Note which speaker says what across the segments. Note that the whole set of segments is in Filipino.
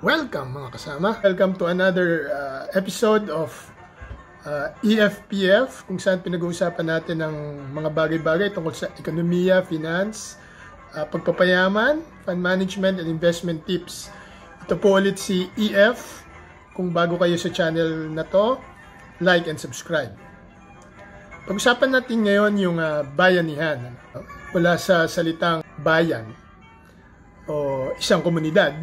Speaker 1: Welcome mga kasama. Welcome to another episode of EFPF, kung saan pinag-uusapan natin ng mga bagay-bagay tungkol sa ekonomiya, finance, pagpapayaman, fund management, and investment tips. Ito po ulit si EF. Kung bago kayo sa channel na to, like and subscribe. Pag-usapan natin ngayon yung bayanihan. Wala sa salitang bayan o isang komunidad,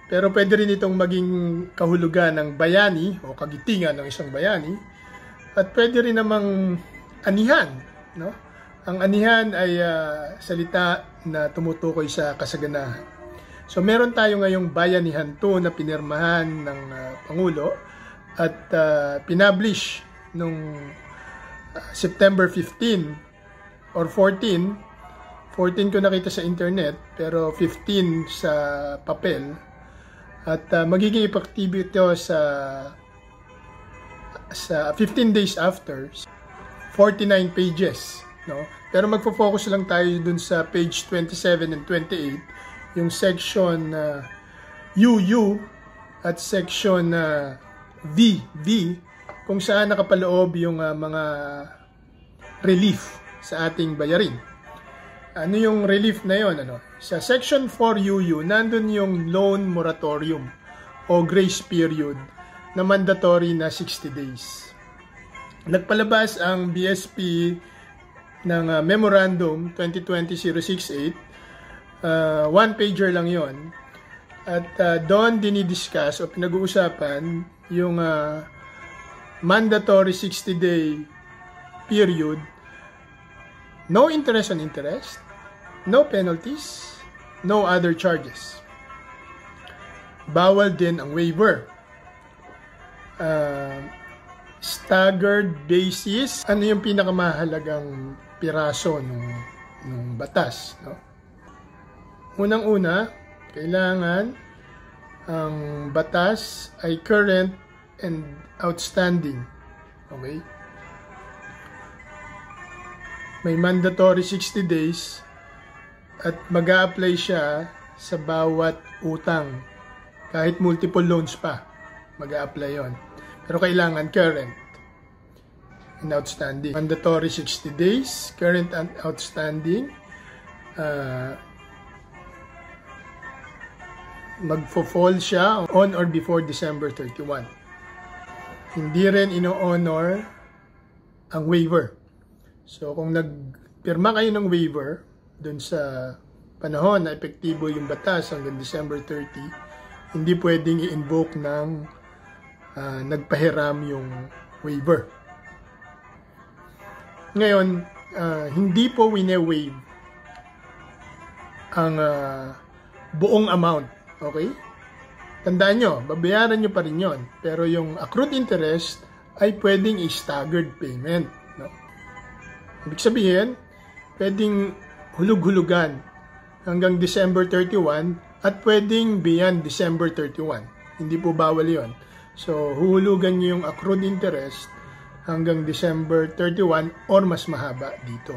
Speaker 1: pero pwede rin itong maging kahulugan ng bayani o kagitingan ng isang bayani, at pwede rin namang anihan, no? Ang anihan ay salita na tumutukoy sa kasaganahan. So meron tayo ngayong Bayanihan 2 na pinirmahan ng Pangulo at pinablish nung September 15 or 14 ko nakita sa internet, pero 15 sa papel. At magiging epektibo ito sa 15 days after, 49 pages, no? Pero magfo-focus lang tayo dun sa page 27 and 28, yung section UU at section VV, kung saan nakapaloob yung mga relief sa ating bayarin. Ano yung relief na yon? Sa section 4 UU, nandun yung loan moratorium o grace period na mandatory na 60 days. Nagpalabas ang BSP ng Memorandum 2020-068, one-pager lang yon. At doon dinidiscuss o pinag-uusapan yung mandatory 60-day period, no interest on interest, no penalties, no other charges. Bawal din ang waiver. Staggered basis, ano yung pinakamahalagang piraso ng batas, no? Unang-una, kailangan ang batas ay current and outstanding. Okay? May mandatory 60 days at mag-a-apply siya sa bawat utang. Kahit multiple loans pa, mag-a-apply yon. Pero kailangan current and outstanding. Mandatory 60 days, current and outstanding. Magfo-fall siya on or before December 31. Hindi rin ino-honor ang waiver. So kung nagpirma kayo ng waiver dun sa panahon na epektibo yung batas hanggang December 30, hindi pwedeng i-invoke ng nagpahiram yung waiver. Ngayon, hindi po wine-waive ang buong amount. Okay? Tandaan nyo, babayaran nyo pa rin yun. Pero yung accrued interest ay pwedeng i-staggered payment. No? Ibig sabihin, pwedeng hulug-hulugan hanggang December 31 at pwedeng beyond December 31. Hindi po bawal yon. So, huhulugan nyo yung accrued interest hanggang December 31 or mas mahaba dito.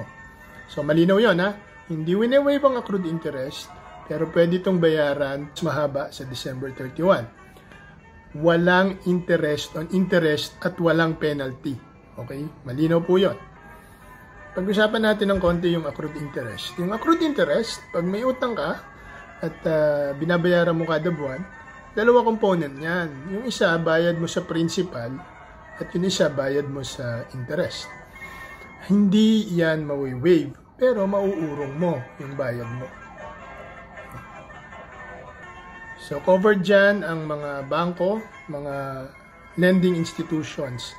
Speaker 1: So, malinaw yon, ha? Hindi wine-waive ang accrued interest, pero pwede itong bayaran mas mahaba sa December 31. Walang interest on interest at walang penalty. Okay? Malinaw po yon. Pag-usapan natin ng konti yung accrued interest. Yung accrued interest, pag may utang ka at binabayaran mo kada buwan, dalawa component yan. Yung isa, bayad mo sa principal at yung isa, bayad mo sa interest. Hindi yan mawi-waive, pero mauurong mo yung bayad mo. So, covered dyan ang mga bangko, mga lending institutions.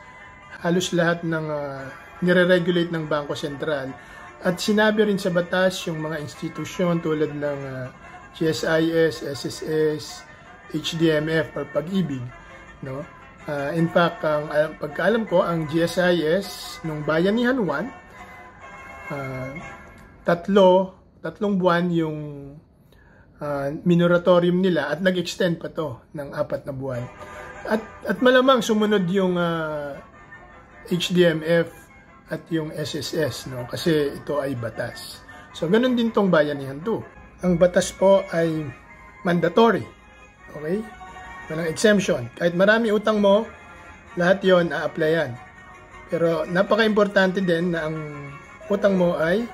Speaker 1: Halos lahat ng nire-regulate ng Bangko Sentral. At sinabi rin sa batas yung mga institusyon tulad ng GSIS, SSS, HDMF or Pag-ibig, no? In fact, ang pagkaalam ko, ang GSIS nung Bayanihan 1, tatlong buwan yung minoratorium nila at nag-extend pa to ng 4 na buwan. At malamang sumunod yung HDMF at yung SSS, no? Kasi ito ay batas. So, ganun din tong Bayanihan 2. Ang batas po ay mandatory. Okay? Walang exemption. Kahit marami utang mo, lahat yon a-applyan. Pero napaka-importante din na ang utang mo ay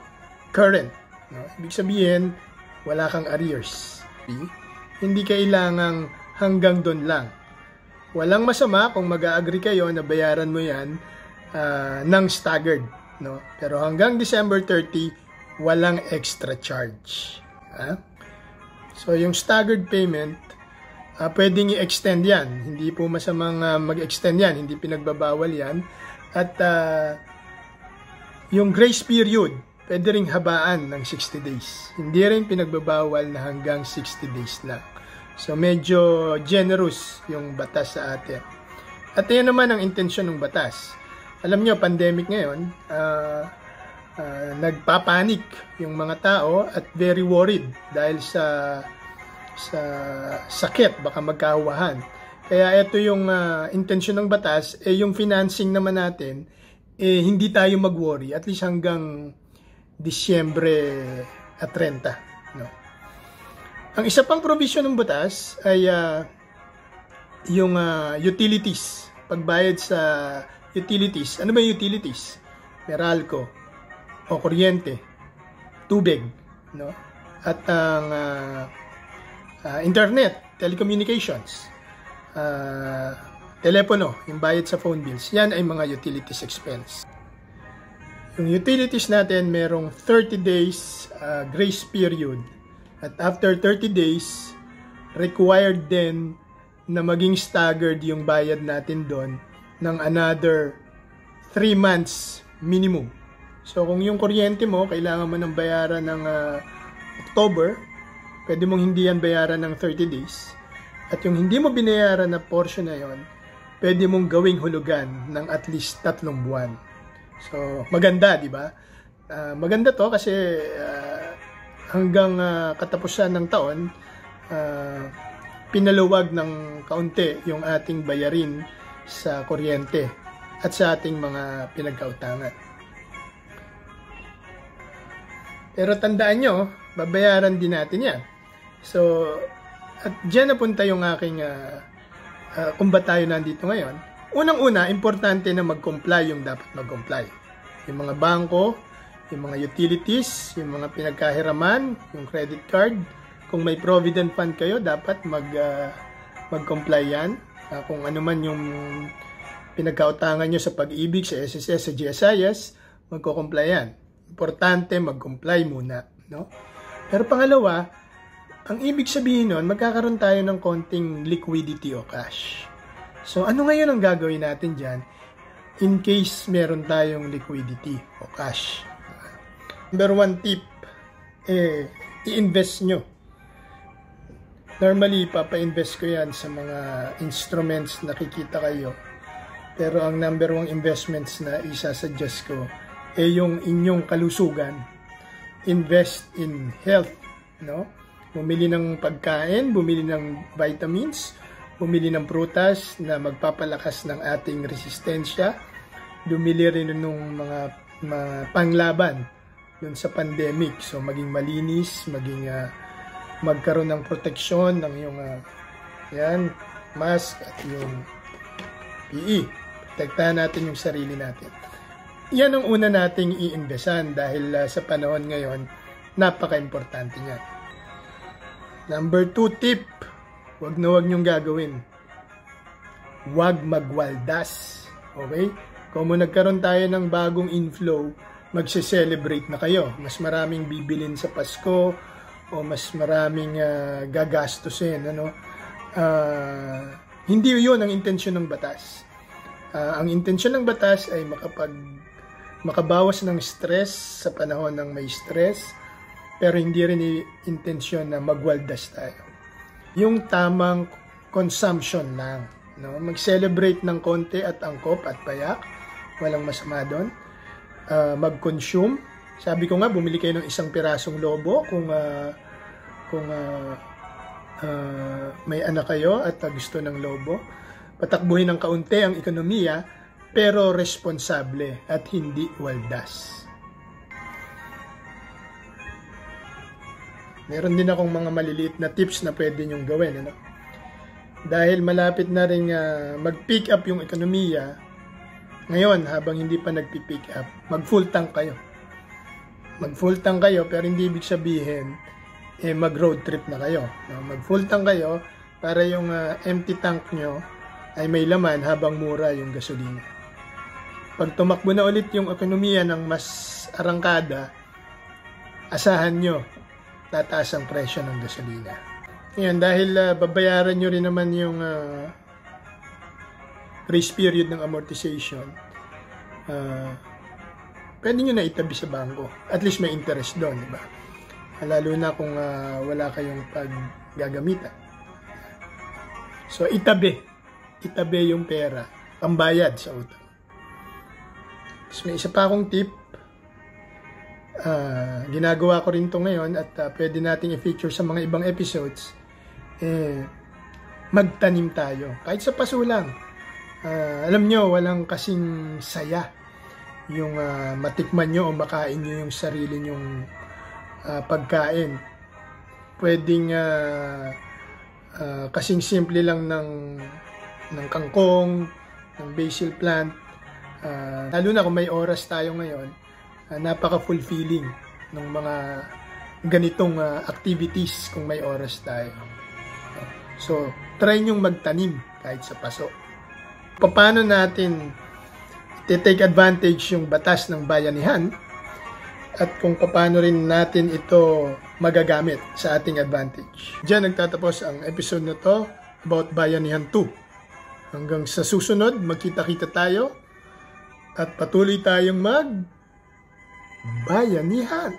Speaker 1: current. No? Ibig sabihin, wala kang arrears. Hindi kailangang hanggang doon lang. Walang masama kung mag-a-agree kayo na bayaran mo yan ng staggered. No? Pero hanggang December 30, walang extra charge. So yung staggered payment, pwedeng i-extend yan. Hindi po masamang mag-extend yan. Hindi pinagbabawal yan. At yung grace period, pwede ring habaan ng 60 days. Hindi rin pinagbabawal na hanggang 60 days lang. So medyo generous yung batas sa atin. At yan naman ang intensyon ng batas. Alam nyo, pandemic ngayon, nagpapanik yung mga tao at very worried dahil sa sakit, baka magkahawahan. Kaya ito yung intensyon ng batas, yung financing naman natin, hindi tayo mag-worry, at least hanggang Disyembre 30. No? Ang isa pang provision ng batas ay yung utilities. Pagbayad sa utilities. Ano ba yung utilities? Meralco, o kuryente, tubig, no? At ang internet, telecommunications, telepono, yung bayad sa phone bills, yan ay mga utilities expense. Yung utilities natin, merong 30 days grace period. At after 30 days, required din na maging staggered yung bayad natin doon ng another 3 months minimum. So kung yung kuryente mo, kailangan mo ng bayaran ng October, pwede mong hindi yan bayaran ng 30 days. At yung hindi mo binayaran na portion na yon, pwede mong gawing hulugan ng at least 3 buwan. So, maganda, di ba? Maganda to kasi hanggang katapusan ng taon, pinaluwag ng kaunti yung ating bayarin sa kuryente at sa ating mga pinagkautangan. Pero tandaan nyo, babayaran din natin yan. So, at dyan napunta yung aking kung ba tayo nandito ngayon. Unang-una, importante na mag-comply yung dapat mag-comply. Yung mga bangko, yung mga utilities, yung mga pinagkahiraman, yung credit card. Kung may provident fund kayo, dapat mag-comply yan. Kung ano man yung pinagkautangan nyo sa Pag-ibig, sa SSS, sa GSIS, magko-comply yan. Importante mag-comply muna, no? Pero pangalawa, ang ibig sabihin nun, magkakaroon tayo ng konting liquidity o cash. So, ano ngayon ang gagawin natin dyan in case meron tayong liquidity o cash? Number 1 tip, i-invest nyo. Normally, papa-invest ko yan sa mga instruments na kikita kayo. Pero ang number 1 investments na isasuggest ko, yung inyong kalusugan. Invest in health, no? Bumili ng pagkain, bumili ng vitamins, bumili ng prutas na magpapalakas ng ating resistensya, bumili rin ng mga panglaban dun sa pandemic. So maging malinis, maging magkaroon ng proteksyon ng yung mask at yung PE. Protektahan natin yung sarili natin. Yan ang una nating i-investan dahil sa panahon ngayon, napaka-importante niyan. Number 2 tip, wag na wag niyong gagawin. Wag magwaldas. Okay? Kung nagkaroon tayo ng bagong inflow, magse-celebrate na kayo. Mas maraming bibilin sa Pasko o mas maraming gagastusin. Ano? Hindi yun ang intensyon ng batas. Ang intensyon ng batas ay makabawas ng stress sa panahon ng may stress, pero hindi rin intensyon na magwaldas tayo. Yung tamang consumption lang, no? Mag-celebrate ng konti at angkop at payak, walang masama doon. Mag-consume. Sabi ko nga, bumili kayo ng 1 pirasong lobo kung may anak kayo at gusto ng lobo. Patakbuhin ng kaunti ang ekonomiya, pero responsable at hindi waldas. Meron din akong mga maliliit na tips na pwede nyong gawin. Ano? dahil malapit na rin mag-pick up yung ekonomiya, ngayon habang hindi pa nag-pick up, mag-full tank kayo. Mag-full tank kayo, pero hindi ibig sabihin mag-road trip na kayo. No? Mag-full tank kayo para yung empty tank nyo ay may laman habang mura yung gasolina. Pag tumakbo na ulit yung ekonomiya ng mas arangkada, asahan nyo, tataas ang presyo ng gasolina. Ngayon, dahil babayaran nyo rin naman yung grace period ng amortization, pwede nyo na itabi sa bangko. At least may interest doon, di ba? Lalo na kung wala kayong paggagamitan. So, itabi yung pera, pambayad sa utang. So, may isa pa akong tip. Ginagawa ko rin to ngayon at pwede nating i-feature sa mga ibang episodes. Magtanim tayo. Kahit sa paso lang. Alam nyo, walang kasing saya yung matikman nyo o makain nyo yung sarili nyong pagkain. Pwedeng kasing simple lang ng kangkong, ng basil plant. Lalo na kung may oras tayo ngayon, napaka-fulfilling ng mga ganitong activities kung may oras tayo. So, try nyong magtanim kahit sa paso. Paano natin take advantage yung batas ng bayanihan at kung paano rin natin ito magagamit sa ating advantage. Diyan nagtatapos ang episode na to about Bayanihan 2. Hanggang sa susunod, magkita-kita tayo at patuloy tayong mag-bayanihan.